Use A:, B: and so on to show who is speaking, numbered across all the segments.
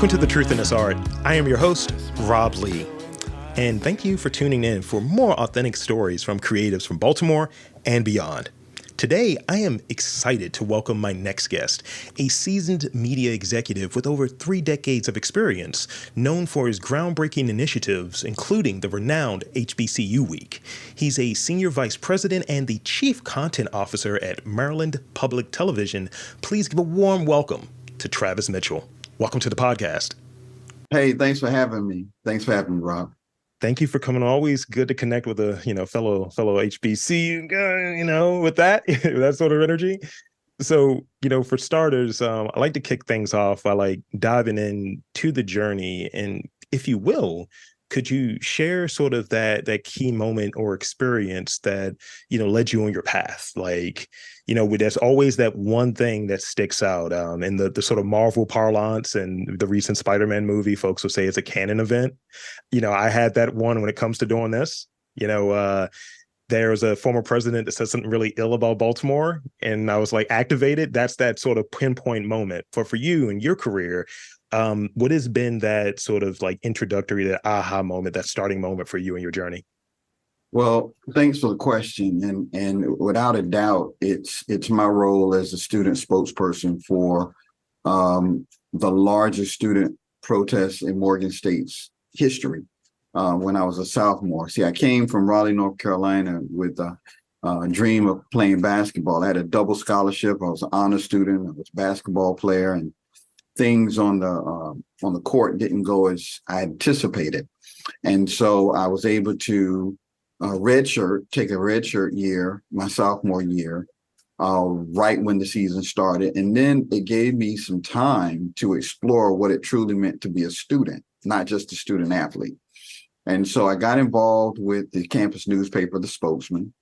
A: Welcome to The Truth in This Art. I am your host, Rob Lee. And thank you for tuning in for more authentic stories from creatives from Baltimore and beyond. Today, I am excited to welcome my next guest, a seasoned media executive with over 3 decades of experience, known for his groundbreaking initiatives, including the renowned HBCU Week. He's a senior vice president and the chief content officer at Maryland Public Television. Please give a warm welcome to Travis Mitchell. Welcome to the podcast.
B: Hey, thanks for having me. Thanks for having me, Rob.
A: Thank you for coming. Always good to connect with a, fellow HBCU guy, with that sort of energy. So, for starters, I like to kick things off by diving into the journey. And if you will, could you share sort of that key moment or experience that, led you on your path? There's always that one thing that sticks out in the sort of Marvel parlance and the recent Spider-Man movie, folks will say it's a canon event. I had that one when it comes to doing this. There's a former president that said something really ill about Baltimore, and I was activated. That's that sort of pinpoint moment. For you and your career, what has been that sort of introductory, that aha moment, that starting moment for you and your journey?
B: Well, thanks for the question. And without a doubt, it's my role as a student spokesperson for the largest student protest in Morgan State's history when I was a sophomore. See, I came from Raleigh, North Carolina with a dream of playing basketball. I had a double scholarship. I was an honor student. I was a basketball player, and things on the court didn't go as I anticipated. And so I was able to take a redshirt year, my sophomore year, right when the season started. And then it gave me some time to explore what it truly meant to be a student, not just a student athlete. And so I got involved with the campus newspaper, The Spokesman.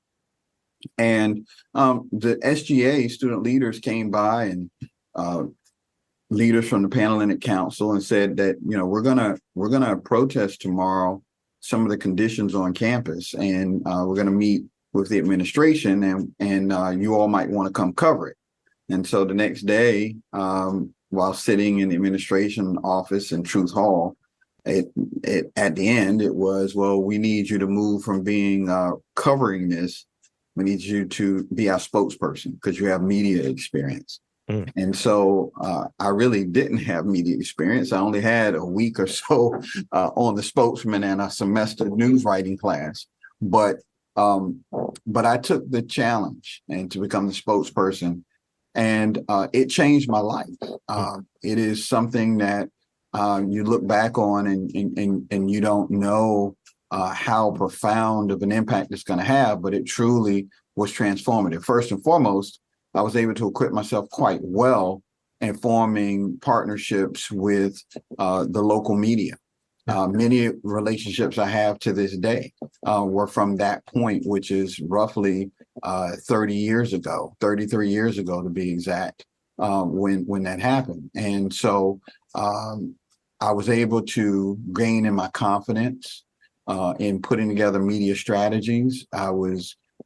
B: And the SGA student leaders came by, and leaders from the Panhellenic Council, and said that, we're gonna protest tomorrow some of the conditions on campus, and we're going to meet with the administration, and you all might want to come cover it. And so the next day, while sitting in the administration office in Truth Hall, at the end, it was, well, we need you to move from being covering this. We need you to be our spokesperson because you have media experience. And so I really didn't have media experience. I only had a week or so on The Spokesman and a semester news writing class. But I took the challenge and to become the spokesperson, and it changed my life. It is something that you look back on and you don't know how profound of an impact it's going to have, but it truly was transformative. First and foremost, I was able to equip myself quite well in forming partnerships with the local media. Many relationships I have to this day were from that point, which is roughly 33 years ago to be exact, when that happened. And so I was able to gain in my confidence in putting together media strategies.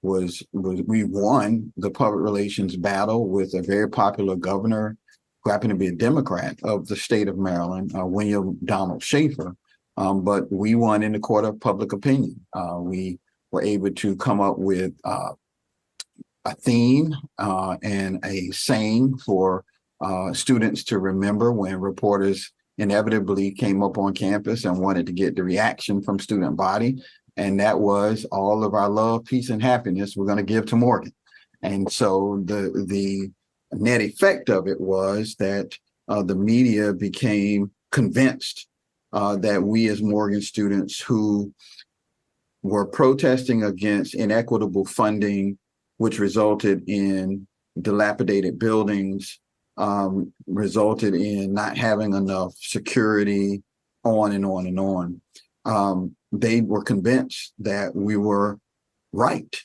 B: We won the public relations battle with a very popular governor who happened to be a Democrat of the state of Maryland, William Donald Schaefer. But we won in the court of public opinion. We were able to come up with a theme and a saying for students to remember when reporters inevitably came up on campus and wanted to get the reaction from student body. And that was, all of our love, peace, and happiness we're going to give to Morgan. And so the net effect of it was that the media became convinced that we as Morgan students who were protesting against inequitable funding, which resulted in dilapidated buildings, resulted in not having enough security, on and on and on. They were convinced that we were right,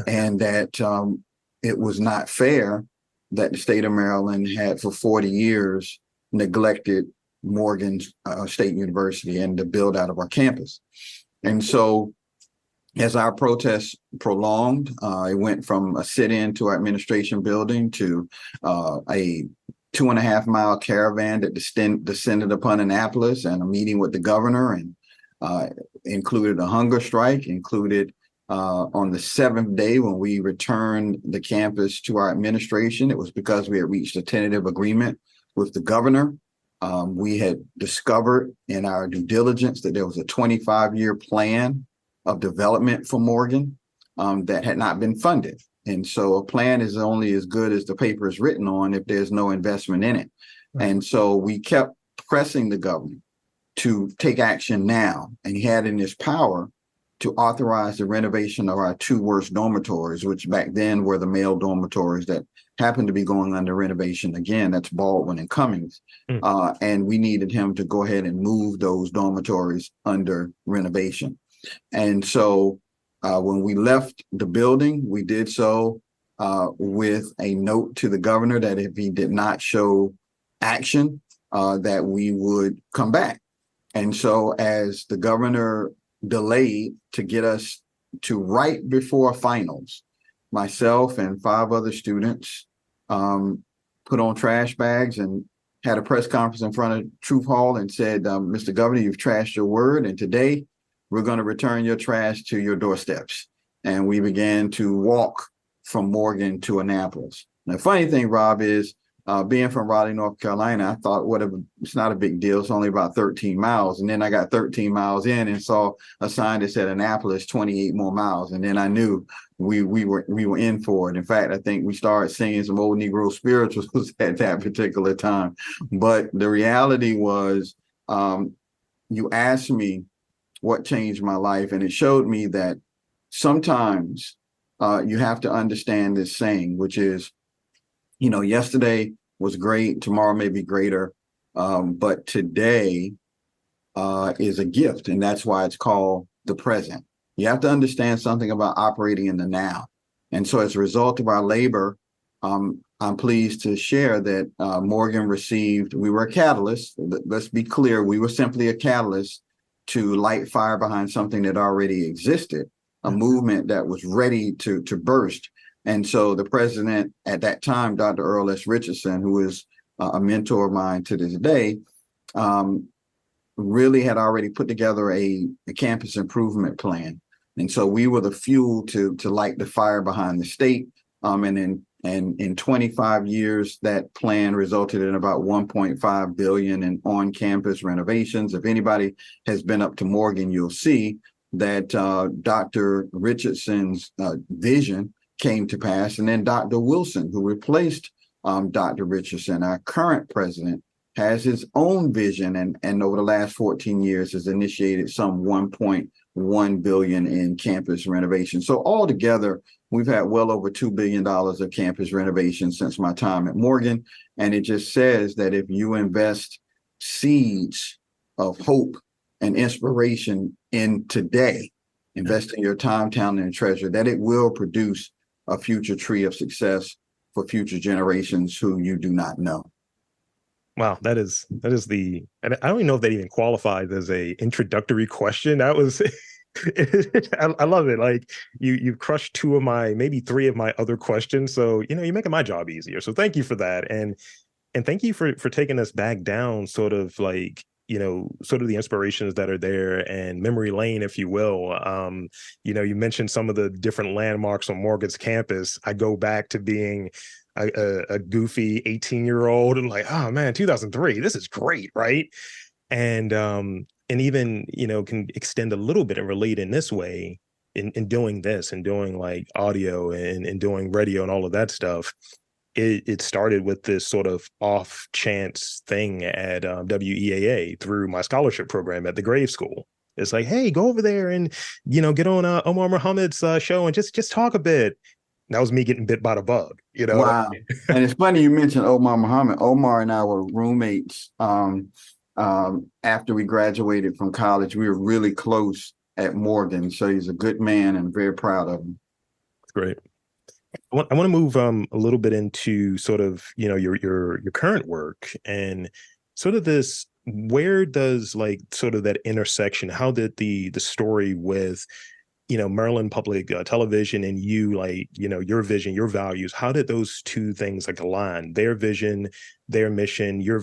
B: and that it was not fair that the state of Maryland had for 40 years neglected Morgan State University and the build out of our campus. And so as our protests prolonged, it went from a sit-in to our administration building to a 2.5 mile caravan that descended upon Annapolis, and a meeting with the governor, and included a hunger strike, included on the 7th day when we returned the campus to our administration. It was because we had reached a tentative agreement with the governor. We had discovered in our due diligence that there was a 25-year plan of development for Morgan that had not been funded. And so a plan is only as good as the paper is written on if there's no investment in it. Right. And so we kept pressing the governor to take action now. And he had in his power to authorize the renovation of our 2 worst dormitories, which back then were the male dormitories that happened to be going under renovation again. That's Baldwin and Cummings. And we needed him to go ahead and move those dormitories under renovation. And so when we left the building, we did so with a note to the governor that if he did not show action, that we would come back. And so as the governor delayed to get us to right before finals, myself and 5 other students put on trash bags and had a press conference in front of Truth Hall and said, Mr. Governor, you've trashed your word, and today we're going to return your trash to your doorsteps. And we began to walk from Morgan to Annapolis. The funny thing, Rob, is being from Raleigh, North Carolina, I thought, whatever, it's not a big deal. It's only about 13 miles. And then I got 13 miles in and saw a sign that said Annapolis, 28 more miles. And then I knew we were in for it. In fact, I think we started singing some old Negro spirituals at that particular time. But the reality was, you asked me what changed my life, and it showed me that sometimes you have to understand this saying, which is, yesterday was great, tomorrow may be greater, but today is a gift, and that's why it's called the present. You have to understand something about operating in the now. And so as a result of our labor, I'm pleased to share that Morgan we were a catalyst. Let's be clear, we were simply a catalyst to light fire behind something that already existed, a movement that was ready to burst. And so the president at that time, Dr. Earl S. Richardson, who is a mentor of mine to this day, really had already put together a campus improvement plan. And so we were the fuel to light the fire behind the state. And in 25 years, that plan resulted in about $1.5 billion in on-campus renovations. If anybody has been up to Morgan, you'll see that Dr. Richardson's vision came to pass. And then Dr. Wilson, who replaced Dr. Richardson, our current president, has his own vision, and over the last 14 years has initiated some $1.1 billion in campus renovation. So altogether, we've had well over $2 billion of campus renovation since my time at Morgan. And it just says that if you invest seeds of hope and inspiration in today, investing your time, talent, and treasure, that it will produce a future tree of success for future generations who you do not know.
A: Wow, that is and I don't even know if that even qualifies as a introductory question. That was, I love it. Like you've crushed maybe 3 of my other questions. So, you're making my job easier. So thank you for that. And thank you for taking us back down sort of like, sort of the inspirations that are there and memory lane, if you will. You mentioned some of the different landmarks on Morgan's campus. I go back to being a goofy 18-year-old and like, oh man, 2003, this is great, right? And even, can extend a little bit and relate in this way in doing this and doing like audio and doing radio and all of that stuff. It started with this sort of off chance thing at WEAA through my scholarship program at the Grave School. It's like, hey, go over there and, get on Omar Muhammad's show and just talk a bit. That was me getting bit by the bug,
B: Wow. And it's funny you mentioned Omar Muhammad. Omar and I were roommates after we graduated from college. We were really close at Morgan. So he's a good man and very proud of him.
A: That's great. I want to move a little bit into sort of, your current work and sort of this, where does like sort of that intersection, how did the story with Maryland Public Television and you, like, your vision, your values, how did those two things like align? Their vision, their mission, your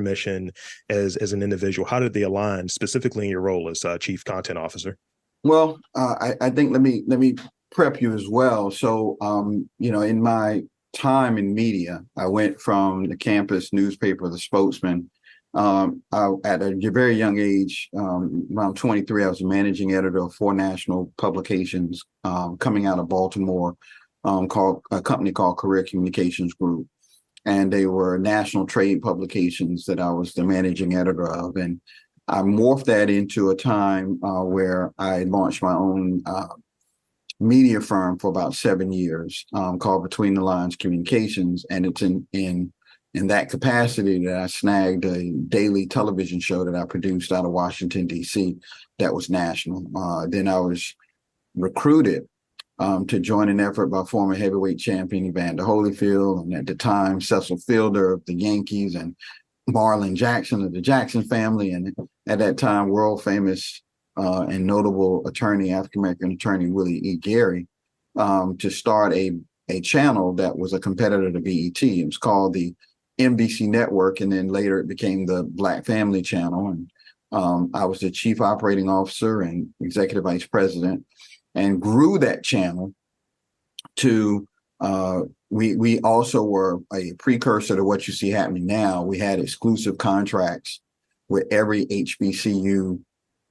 A: mission as an individual, how did they align specifically in your role as Chief Content Officer?
B: Well, I think let me prep you as well. So, in my time in media, I went from the campus newspaper, The Spokesman. At a very young age, around 23, I was a managing editor of 4 national publications coming out of Baltimore, called a company called Career Communications Group. And they were national trade publications that I was the managing editor of. And I morphed that into a time where I launched my own media firm for about 7 years, called Between the Lines Communications. And it's in that capacity that I snagged a daily television show that I produced out of Washington, D.C. that was national. Then I was recruited to join an effort by former heavyweight champion Evander Holyfield, and at the time Cecil Fielder of the Yankees, and Marlon Jackson of the Jackson family, and at that time world famous and notable attorney, African-American attorney Willie E. Gary, to start a channel that was a competitor to BET. It was called the NBC Network, and then later it became the Black Family Channel. And I was the chief operating officer and executive vice president, and grew that channel to we also were a precursor to what you see happening now. We had exclusive contracts with every HBCU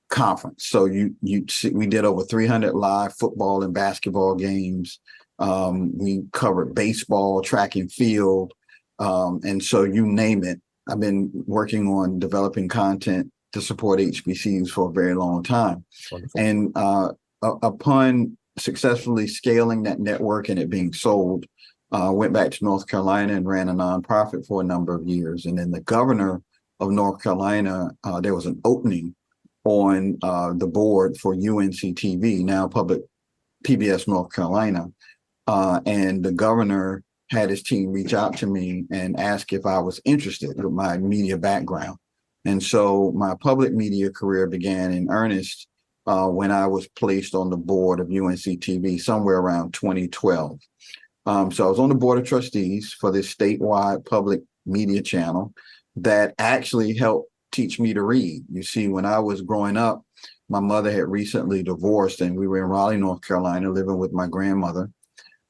B: conference. So we did over 300 live football and basketball games. We covered baseball, track and field. And so you name it. I've been working on developing content to support HBCUs for a very long time.
A: Wonderful.
B: And upon successfully scaling that network and it being sold, went back to North Carolina and ran a nonprofit for a number of years. And then the governor of North Carolina, there was an opening on the board for UNC TV, now public PBS North Carolina. And the governor had his team reach out to me and ask if I was interested with my media background. And so my public media career began in earnest when I was placed on the board of UNC TV somewhere around 2012. So I was on the board of trustees for this statewide public media channel that actually helped teach me to read. You see, when I was growing up, my mother had recently divorced, and we were in Raleigh, North Carolina, living with my grandmother.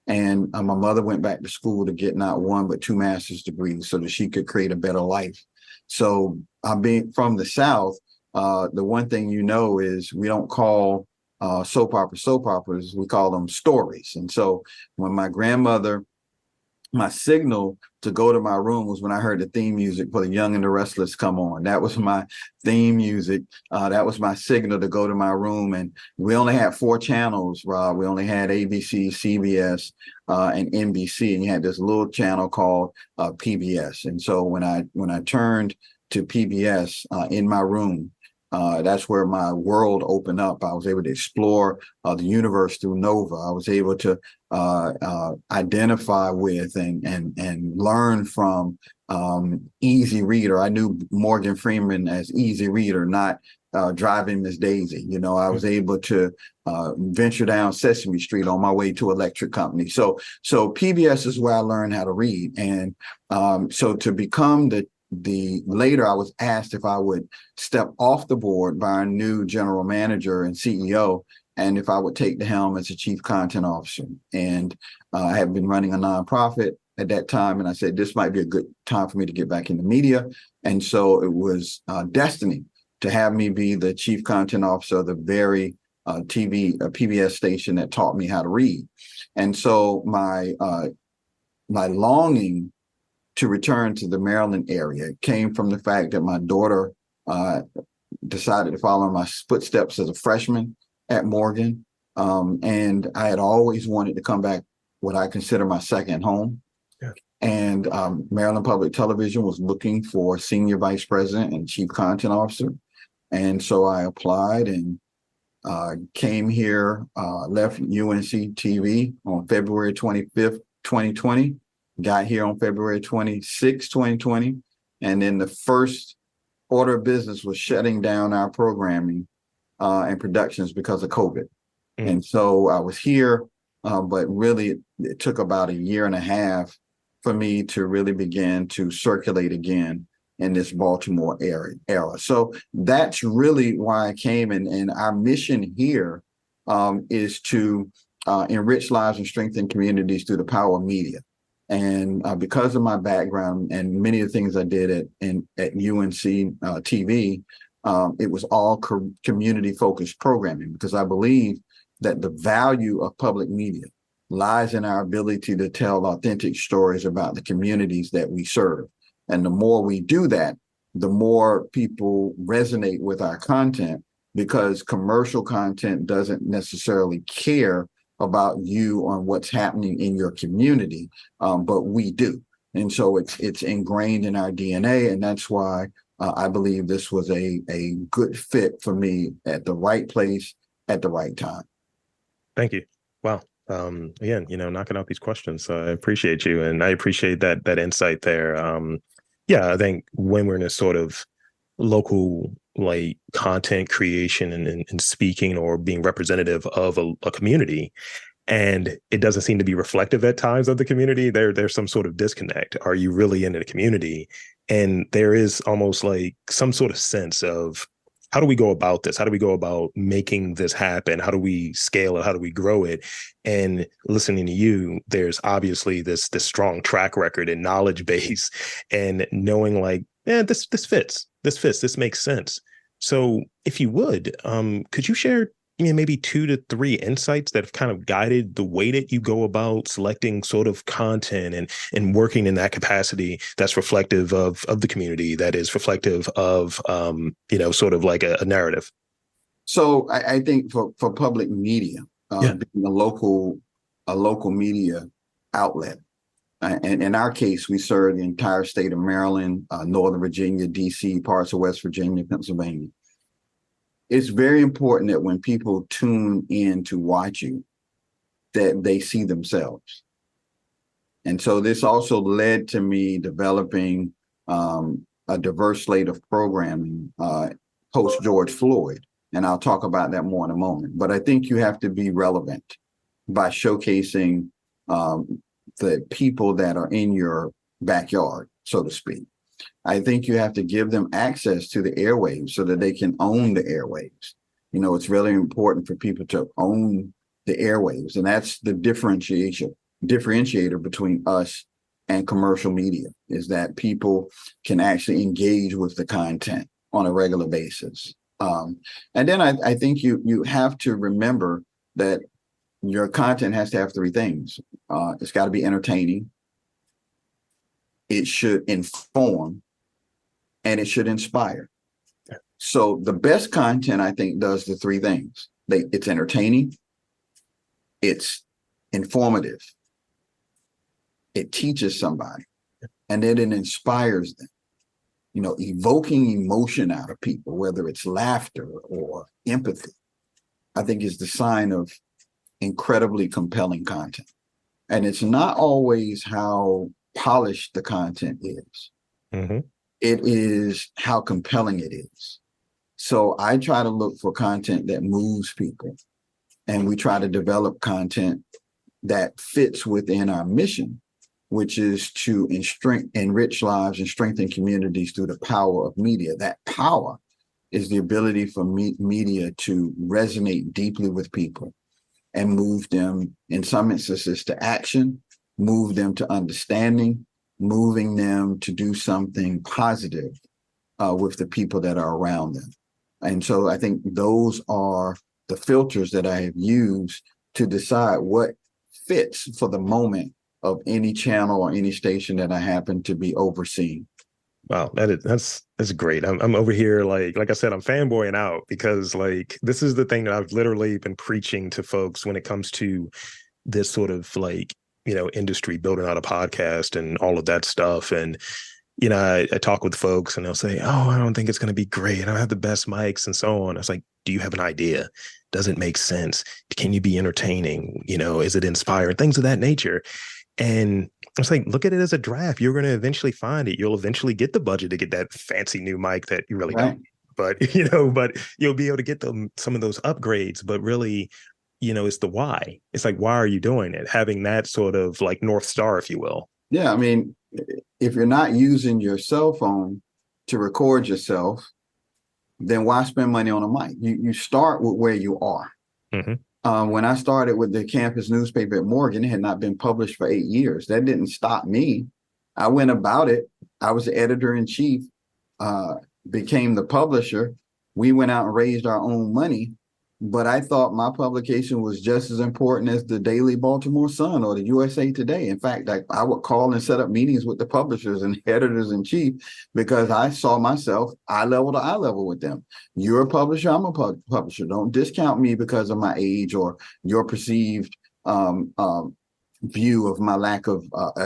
B: And my mother went back to school to get not one, but 2 master's degrees so that she could create a better life. So being from the South, the one thing is we don't call soap operas, we call them stories. And so when my signal to go to my room was when I heard the theme music for The Young and the Restless come on. That was my theme music. That was my signal to go to my room. And we only had 4 channels, Rob. We only had ABC, CBS, and NBC. And you had this little channel called PBS. And so when I turned to PBS in my room, that's where my world opened up. I was able to explore the universe through Nova. I was able to identify with and learn from Easy Reader. I knew Morgan Freeman as Easy Reader, not Driving Miss Daisy. I was able to venture down Sesame Street on my way to Electric Company. So PBS is where I learned how to read. And so to become later I was asked if I would step off the board by our new general manager and CEO, and if I would take the helm as a chief content officer. And I had been running a nonprofit at that time, and I said, this might be a good time for me to get back into media. And so it was destiny to have me be the chief content officer of the very PBS station that taught me how to read. And so my longing to return to the Maryland area came from the fact that my daughter decided to follow in my footsteps as a freshman at Morgan. And I had always wanted to come back what I consider my second home. Yeah. And Maryland Public Television was looking for senior vice president and chief content officer. And so I applied and came here, left UNC TV on February 25th, 2020. Got here on February 26, 2020. And then the first order of business was shutting down our programming and productions because of COVID.
A: Mm.
B: And so I was here, but really it took about a year and a half for me to really begin to circulate again in this Baltimore era. So that's really why I came, and our mission here is to enrich lives and strengthen communities through the power of media. And because of my background and many of the things I did at UNC TV, it was all community focused programming, because I believe that the value of public media lies in our ability to tell authentic stories about the communities that we serve. And the more we do that, the more people resonate with our content, because commercial content doesn't necessarily care about you on what's happening in your community, but we do. And so it's ingrained in our DNA. And that's why I believe this was a good fit for me at the right place at the right time.
A: Thank you. Wow. Again, knocking out these questions. So I appreciate you, and I appreciate that insight there. Yeah, I think when we're in a sort of local like content creation and speaking or being representative of a community, and it doesn't seem to be reflective at times of the community, there's some sort of disconnect. Are you really in the community? And there is almost like some sort of sense of, how do we go about this? How do we go about making this happen? How do we scale it? How do we grow it? And listening to you, there's obviously this strong track record and knowledge base, and knowing like, yeah, this fits. This makes sense. So if you would, could you share maybe 2 to 3 insights that have kind of guided the way that you go about selecting sort of content and working in that capacity that's reflective of the community, that is reflective of sort of like a narrative?
B: So I think for public media,
A: Yeah.
B: being a local media outlet, and in our case, we serve the entire state of Maryland, Northern Virginia, DC, parts of West Virginia, Pennsylvania. It's very important that when people tune in to watch you, that they see themselves. And so this also led to me developing a diverse slate of programming post George Floyd. And I'll talk about that more in a moment. But I think you have to be relevant by showcasing the people that are in your backyard, so to speak. I think you have to give them access to the airwaves so that they can own the airwaves. It's really important for people to own the airwaves. And that's the differentiator between us and commercial media, is that people can actually engage with the content on a regular basis. And then I think you have to remember that your content has to have 3 things. It's got to be entertaining. It should inform, and it should inspire. So the best content, I think, does the 3 things. It's entertaining, it's informative, it teaches somebody, and then it inspires them. Evoking emotion out of people, whether it's laughter or empathy, I think is the sign of incredibly compelling content. And it's not always how polished the content is.
A: Mm-hmm.
B: It is how compelling it is. So I try to look for content that moves people, and we try to develop content that fits within our mission, which is to enrich lives and strengthen communities through the power of media. That power is the ability for media to resonate deeply with people and move them, in some instances, to action, move them to understanding, moving them to do something positive with the people that are around them. And so I think those are the filters that I have used to decide what fits for the moment of any channel or any station that I happen to be overseeing.
A: Wow, that's great. I'm over here like I said, I'm fanboying out, because like this is the thing that I've literally been preaching to folks when it comes to this sort of like industry, building out a podcast and all of that stuff. And I talk with folks and they'll say, "Oh, I don't think it's going to be great. I don't have the best mics and so on." I was like, "Do you have an idea? Does it make sense? Can you be entertaining? Is it inspiring? Things of that nature." And I was like, look at it as a draft. You're going to eventually find it. You'll eventually get the budget to get that fancy new mic that you really
B: Right.
A: don't. But, but you'll be able to get some of those upgrades. But really, it's the why. It's like, why are you doing it? Having that sort of like North Star, if you will.
B: Yeah, I mean, if you're not using your cell phone to record yourself, then why spend money on a mic? You start with where you are.
A: Mm-hmm.
B: When I started with the campus newspaper at Morgan, it had not been published for 8 years. That didn't stop me. I went about it. I was the editor-in-chief, became the publisher. We went out and raised our own money, but I thought my publication was just as important as the Daily Baltimore Sun or the USA Today. In fact, I would call and set up meetings with the publishers and editors-in-chief because I saw myself eye level to eye level with them. You're a publisher, I'm a publisher. Don't discount me because of my age or your perceived view of my lack of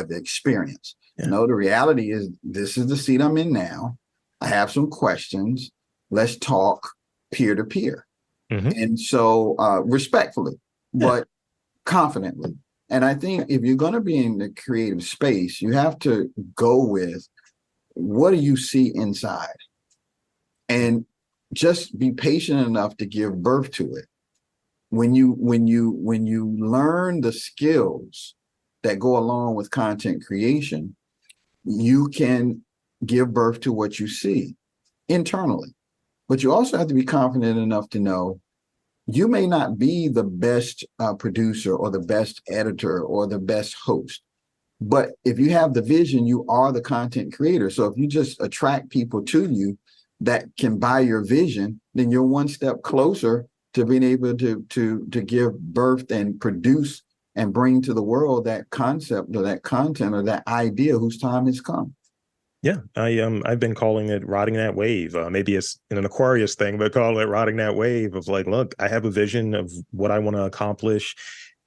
B: experience. Yeah. No, the reality is this is the seat I'm in now. I have some questions. Let's talk peer to peer. Mm-hmm. And so respectfully, but confidently. And I think if you're going to be in the creative space, you have to go with what do you see inside? And just be patient enough to give birth to it. When you learn the skills that go along with content creation, you can give birth to what you see internally. But you also have to be confident enough to know you may not be the best producer or the best editor or the best host. But if you have the vision, you are the content creator. So if you just attract people to you that can buy your vision, then you're one step closer to being able to give birth and produce and bring to the world that concept or that content or that idea whose time has come.
A: Yeah, I've been calling it riding that wave. Maybe it's in an Aquarius thing, but call it riding that wave of like, look, I have a vision of what I want to accomplish.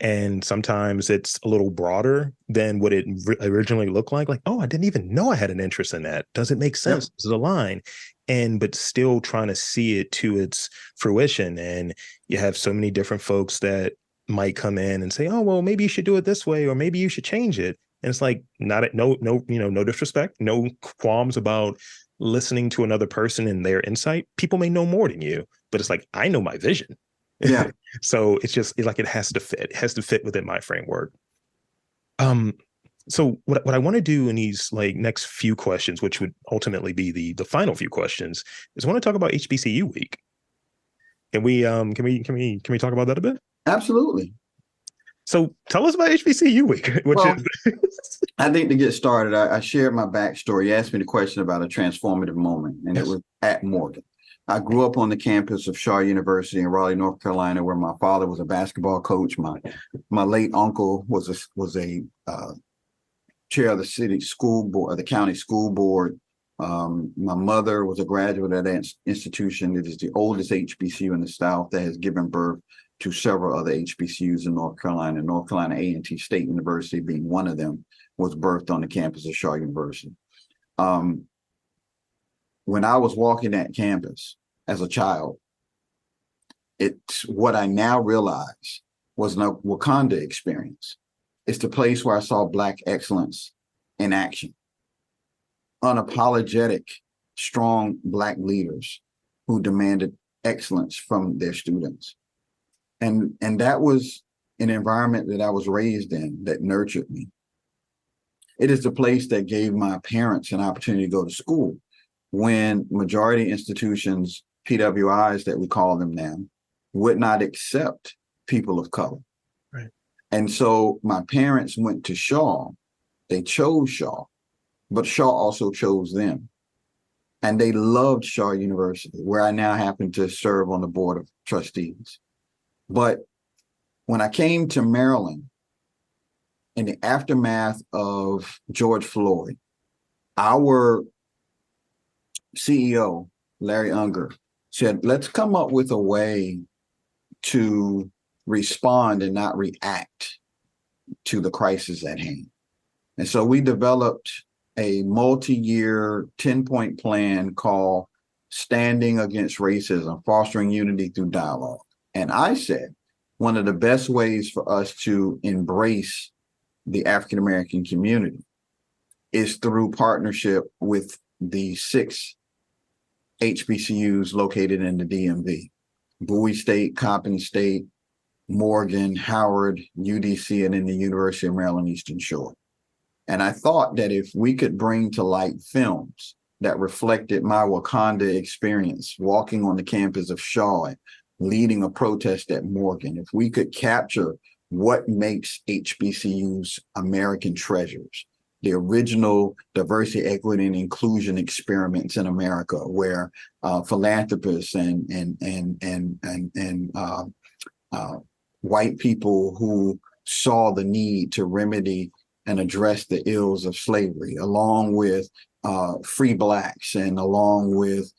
A: And sometimes it's a little broader than what it originally looked like. Like, oh, I didn't even know I had an interest in that. Does it make sense? Yep. Does it align? But still trying to see it to its fruition. And you have so many different folks that might come in and say, oh, well, maybe you should do it this way, or maybe you should change it. And it's like, no disrespect, no qualms about listening to another person and their insight. People may know more than you, but it's like, I know my vision.
B: Yeah.
A: So it's like, it has to fit. It has to fit within my framework. So what I want to do in these like next few questions, which would ultimately be the final few questions, is I want to talk about HBCU week. Can we talk about that a bit?
B: Absolutely.
A: So tell us about HBCU week.
B: I think to get started, I shared my backstory. You asked me the question about a transformative moment, and It was at Morgan. I grew up on the campus of Shaw University in Raleigh, North Carolina, where my father was a basketball coach. My late uncle was a chair of the city school board, the county school board. My mother was a graduate at that institution. It is the oldest HBCU in the South that has given birth to several other HBCUs in North Carolina. North Carolina A&T State University being one of them was birthed on the campus of Shaw University. When I was walking that campus as a child, it's what I now realize was a Wakanda experience. It's the place where I saw Black excellence in action. Unapologetic, strong Black leaders who demanded excellence from their students. And that was an environment that I was raised in that nurtured me. It is the place that gave my parents an opportunity to go to school when majority institutions, PWIs that we call them now, would not accept people of color. Right. And so my parents went to Shaw. They chose Shaw, but Shaw also chose them. And they loved Shaw University, where I now happen to serve on the board of trustees. But when I came to Maryland, in the aftermath of George Floyd, our CEO, Larry Unger, said, let's come up with a way to respond and not react to the crisis at hand. And so we developed a multi-year 10-point plan called Standing Against Racism, Fostering Unity Through Dialogue. And I said, one of the best ways for us to embrace the African-American community is through partnership with the 6 HBCUs located in the DMV, Bowie State, Coppin State, Morgan, Howard, UDC, and then the University of Maryland Eastern Shore. And I thought that if we could bring to light films that reflected my Wakanda experience, walking on the campus of Shaw and leading a protest at Morgan, if we could capture what makes HBCUs American treasures, the original diversity, equity, and inclusion experiments in America, where philanthropists and white people who saw the need to remedy and address the ills of slavery, along with free Blacks and along with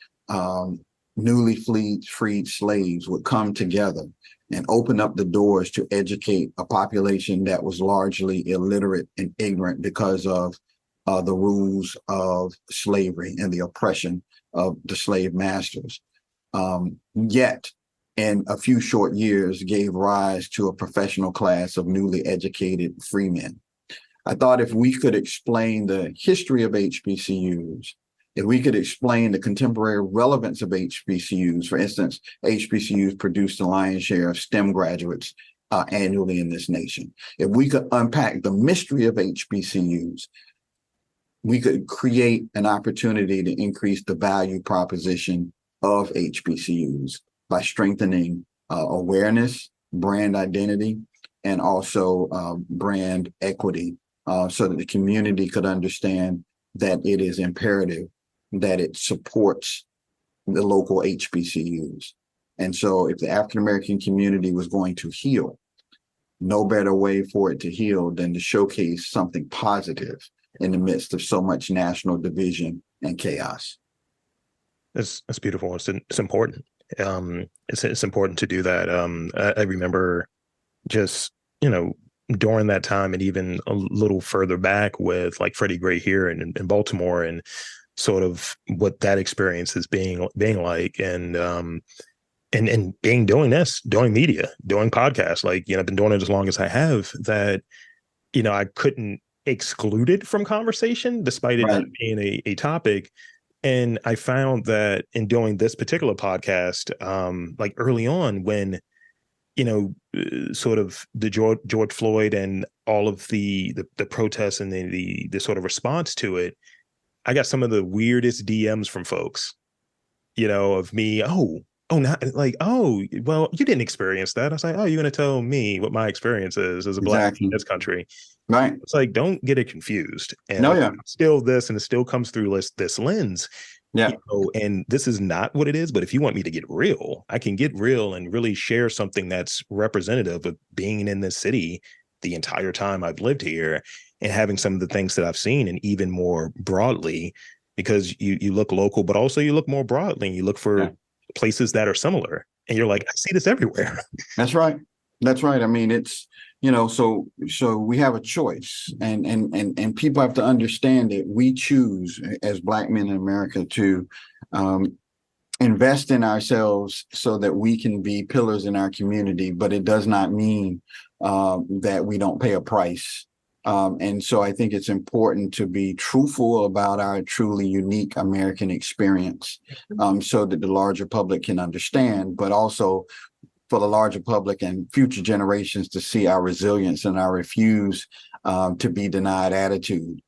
B: newly freed slaves, would come together and open up the doors to educate a population that was largely illiterate and ignorant because of the rules of slavery and the oppression of the slave masters. Yet, in a few short years, gave rise to a professional class of newly educated freemen. I thought if we could explain the history of HBCUs, if we could explain the contemporary relevance of HBCUs, for instance, HBCUs produce the lion's share of STEM graduates annually in this nation. If we could unpack the mystery of HBCUs, we could create an opportunity to increase the value proposition of HBCUs by strengthening awareness, brand identity, and also brand equity, so that the community could understand that it is imperative that it supports the local HBCUs. And so if the African-American community was going to heal, no better way for it to heal than to showcase something positive in the midst of so much national division and chaos.
A: It's beautiful. It's important. It's important to do that. I remember just, during that time, and even a little further back with like Freddie Gray here in Baltimore, and sort of what that experience is being like, and being doing media, doing podcasts, like, I've been doing it as long as I have, that, I couldn't exclude it from conversation despite it not being a topic. And I found that in doing this particular podcast, like early on, when, sort of the George Floyd and all of the protests and the sort of response to it, I got some of the weirdest DMs from folks, of me. Not like, well, you didn't experience that. I was like, you're going to tell me what my experience is as a Black in this country.
B: Right.
A: It's like, don't get it confused. And
B: no,
A: still this, and it still comes through this lens.
B: Yeah.
A: And this is not what it is. But if you want me to get real, I can get real and really share something that's representative of being in this city the entire time I've lived here, and having some of the things that I've seen, and even more broadly, because you look local, but also you look more broadly, and you look for places that are similar, and you're like, I see this everywhere.
B: That's right. I mean, it's, so we have a choice, and people have to understand that we choose as Black men in America to invest in ourselves so that we can be pillars in our community, but it does not mean that we don't pay a price. And so I think it's important to be truthful about our truly unique American experience, so that the larger public can understand, but also for the larger public and future generations to see our resilience and our refuse to be denied attitude.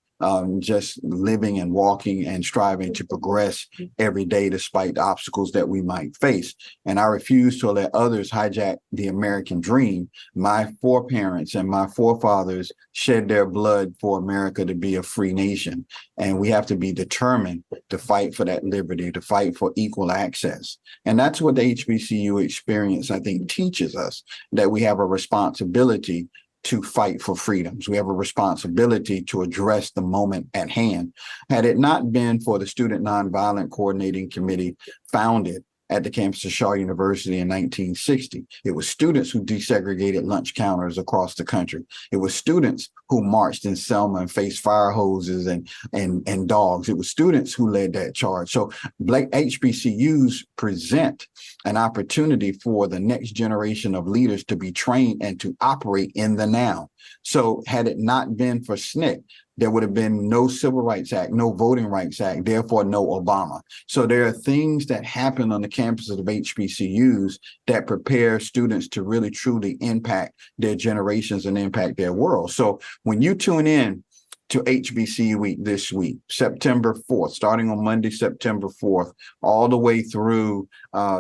B: Just living and walking and striving to progress every day despite the obstacles that we might face. And I refuse to let others hijack the American dream. My foreparents and my forefathers shed their blood for America to be a free nation. And we have to be determined to fight for that liberty, to fight for equal access. And that's what the HBCU experience, I think, teaches us, that we have a responsibility to fight for freedoms. We have a responsibility to address the moment at hand. Had it not been for the Student Nonviolent Coordinating Committee founded at the campus of Shaw University in 1960. It was students who desegregated lunch counters across the country. It was students who marched in Selma and faced fire hoses and dogs. It was students who led that charge. So Black HBCUs present an opportunity for the next generation of leaders to be trained and to operate in the now. So had it not been for SNCC, there would have been no Civil Rights Act, no Voting Rights Act, therefore no Obama. So there are things that happen on the campuses of HBCUs that prepare students to really truly impact their generations and impact their world. So when you tune in to HBCU Week this week, September 4th, starting on Monday, September 4th, all the way through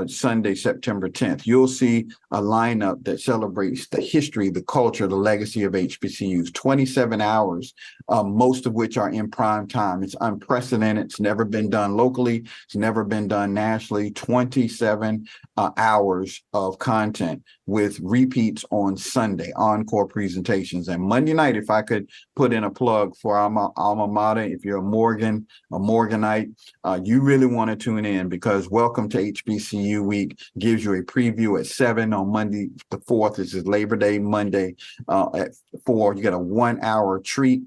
B: Sunday, September 10th, you'll see a lineup that celebrates the history, the culture, the legacy of HBCUs, 27 hours, most of which are in prime time. It's unprecedented. It's never been done locally. It's never been done nationally. 27 hours of content with repeats on Sunday, encore presentations. And Monday night, if I could put in a plug for our alma mater, if you're a Morganite, you really want to tune in, because Welcome to HBCU Week gives you a preview at 7 on Monday the 4th. This is Labor Day Monday at 4. You get a 1-hour treat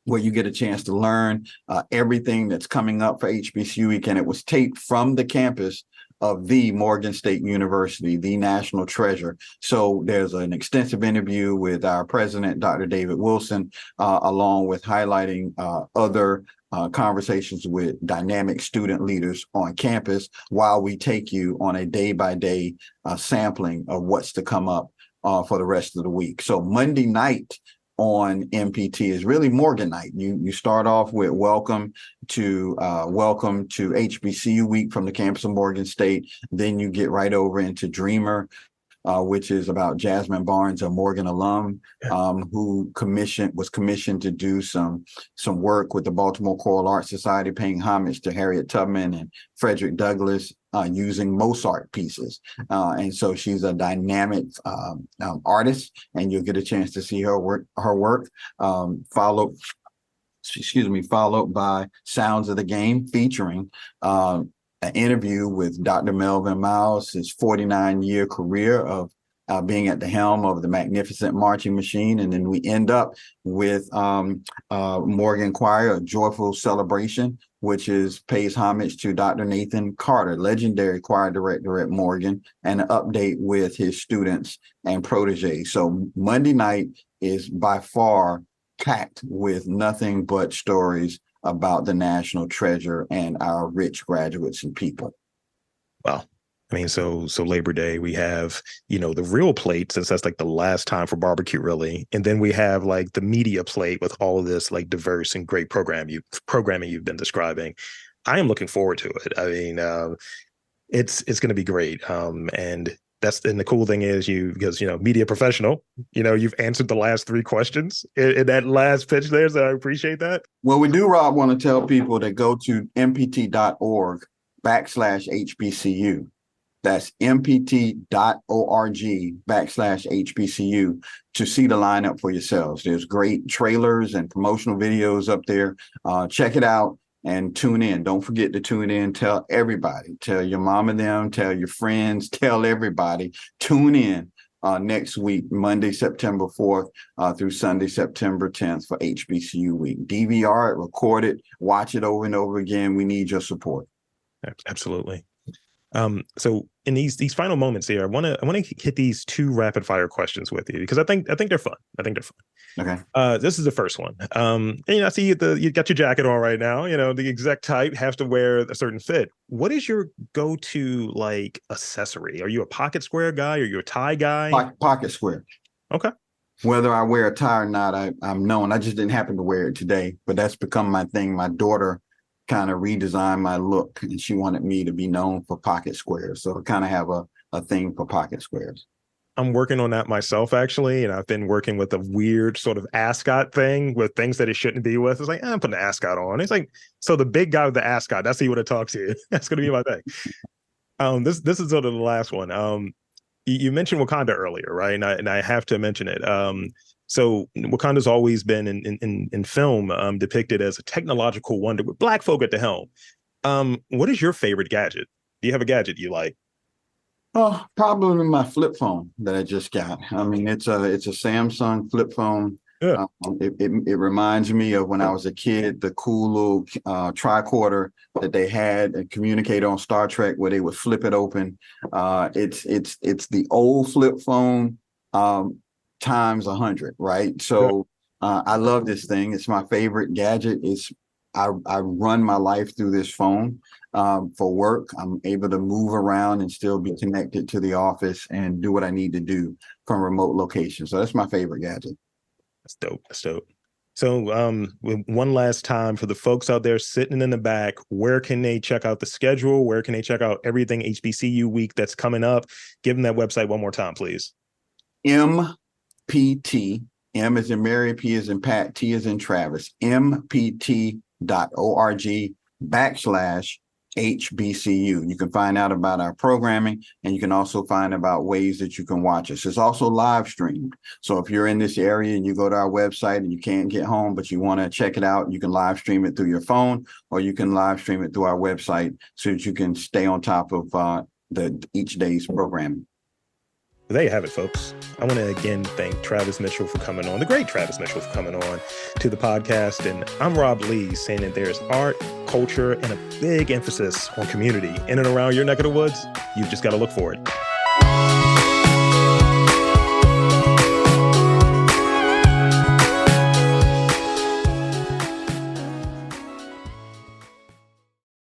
B: where you get a chance to learn everything that's coming up for HBCU Week. And it was taped from the campus of the Morgan State University, the national treasure. So there's an extensive interview with our president, Dr. David Wilson, along with highlighting other conversations with dynamic student leaders on campus, while we take you on a day-by-day sampling of what's to come up for the rest of the week. So Monday night on MPT is really Morgan night. You start off with welcome to HBCU Week from the campus of Morgan State. Then you get right over into Dreamer, which is about Jasmine Barnes, a Morgan alum, who was commissioned to do some work with the Baltimore Choral Arts Society, paying homage to Harriet Tubman and Frederick Douglass, using Mozart pieces. And so she's a dynamic artist, and you'll get a chance to see her work, followed by Sounds of the Game, featuring an interview with Dr. Melvin Miles, his 49-year career of being at the helm of the magnificent marching machine. And then we end up with Morgan Choir, A Joyful Celebration, which pays homage to Dr. Nathan Carter, legendary choir director at Morgan, and an update with his students and proteges. So Monday night is by far packed with nothing but stories about the national treasure and our rich graduates and people.
A: Wow. I mean, so Labor Day, we have, the real plate, since that's like the last time for barbecue, really. And then we have like the media plate with all of this like diverse and great programming you've been describing. I am looking forward to it. I mean, it's going to be great. And the cool thing is because media professional, you've answered the last 3 questions in that last pitch there. So I appreciate that.
B: Well, we do, Rob, want to tell people to go to mpt.org/HBCU. That's mpt.org/HBCU to see the lineup for yourselves. There's great trailers and promotional videos up there. Check it out and tune in. Don't forget to tune in. Tell everybody. Tell your mom and them. Tell your friends. Tell everybody. Tune in next week, Monday, September 4th through Sunday, September 10th for HBCU Week. DVR it, record it, watch it over and over again. We need your support.
A: Absolutely. So in these final moments here, I want to hit these 2 rapid fire questions with you, because I think they're fun.
B: Okay.
A: This is the first one. And I see you got your jacket on right now. The exec type has to wear a certain fit. What is your go-to like accessory? Are you a pocket square guy? Are you a tie guy?
B: Pocket square.
A: Okay.
B: Whether I wear a tie or not, I'm known. I just didn't happen to wear it today, but that's become my thing. My daughter kind of redesigned my look, and she wanted me to be known for pocket squares. So I kind of have a thing for pocket squares.
A: I'm working on that myself, actually. And I've been working with a weird sort of ascot thing with things that it shouldn't be with. It's like, I'm putting an ascot on. It's like, so the big guy with the ascot, that's who you want to talk to. That's going to be my thing. This is sort of the last one. You mentioned Wakanda earlier, right? And I have to mention it. So Wakanda's always been in film depicted as a technological wonder with Black folk at the helm. What is your favorite gadget? Do you have a gadget you like?
B: Oh, probably my flip phone that I just got. I mean, it's a Samsung flip phone.
A: Yeah.
B: It reminds me of when I was a kid, the cool little tricorder that they had and communicator on Star Trek, where they would flip it open. It's the old flip phone. times 100, right?
A: Sure.
B: So I love this thing. It's my favorite gadget. I run my life through this phone for work. I'm able to move around and still be connected to the office and do what I need to do from remote locations. So that's my favorite gadget.
A: That's dope. That's dope. So one last time for the folks out there sitting in the back, where can they check out the schedule? Where can they check out everything HBCU week that's coming up? Give them that website one more time, please.
B: MPT, M is in Mary, P is in Pat, T is in Travis, mpt.org/HBCU. You can find out about our programming, and you can also find about ways that you can watch us. It's also live streamed. So if you're in this area and you go to our website and you can't get home, but you want to check it out, you can live stream it through your phone, or you can live stream it through our website so that you can stay on top of each day's programming.
A: There you have it, folks. I want to again thank Travis Mitchell for coming on, the great Travis Mitchell for coming on to the podcast. And I'm Rob Lee, saying that there's art, culture, and a big emphasis on community in and around your neck of the woods. You've just got to look for it.